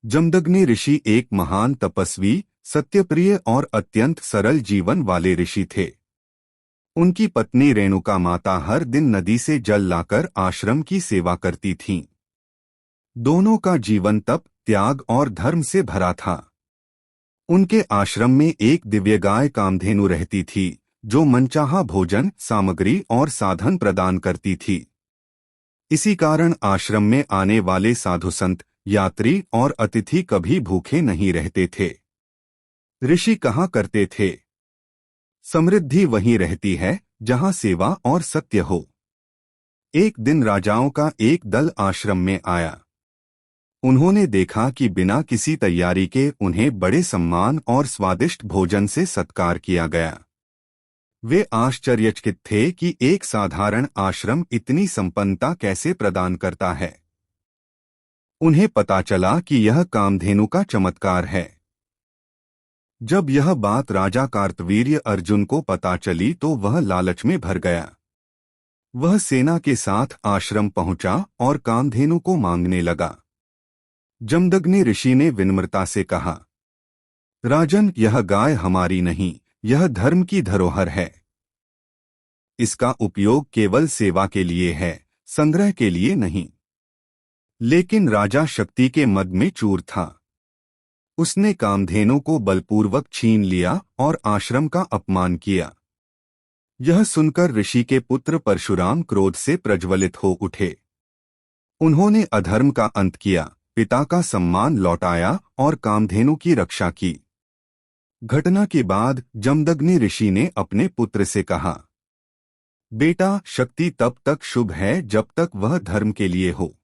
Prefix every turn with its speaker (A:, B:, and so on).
A: जमदग्नि ऋषि एक महान तपस्वी, सत्यप्रिय और अत्यंत सरल जीवन वाले ऋषि थे। उनकी पत्नी रेणुका माता हर दिन नदी से जल लाकर आश्रम की सेवा करती थीं। दोनों का जीवन तप, त्याग और धर्म से भरा था। उनके आश्रम में एक दिव्य गाय कामधेनु रहती थी, जो मनचाहा भोजन, सामग्री और साधन प्रदान करती थी। इसी कारण आश्रम में आने वाले साधु संत, यात्री और अतिथि कभी भूखे नहीं रहते थे। ऋषि कहा करते थे, समृद्धि वहीं रहती है जहां सेवा और सत्य हो। एक दिन राजाओं का एक दल आश्रम में आया। उन्होंने देखा कि बिना किसी तैयारी के उन्हें बड़े सम्मान और स्वादिष्ट भोजन से सत्कार किया गया। वे आश्चर्यचकित थे कि एक साधारण आश्रम इतनी संपन्नता कैसे प्रदान करता है। उन्हें पता चला कि यह कामधेनु का चमत्कार है। जब यह बात राजा कार्तवीर्य अर्जुन को पता चली तो वह लालच में भर गया। वह सेना के साथ आश्रम पहुंचा और कामधेनु को मांगने लगा। जमदग्नि ऋषि ने विनम्रता से कहा, राजन, यह गाय हमारी नहीं, यह धर्म की धरोहर है। इसका उपयोग केवल सेवा के लिए है, संग्रह के लिए नहीं। लेकिन राजा शक्ति के मद में चूर था। उसने कामधेनु को बलपूर्वक छीन लिया और आश्रम का अपमान किया। यह सुनकर ऋषि के पुत्र परशुराम क्रोध से प्रज्वलित हो उठे। उन्होंने अधर्म का अंत किया, पिता का सम्मान लौटाया और कामधेनु की रक्षा की। घटना के बाद जमदग्नि ऋषि ने अपने पुत्र से कहा, बेटा, शक्ति तब तक शुभ है जब तक वह धर्म के लिए हो।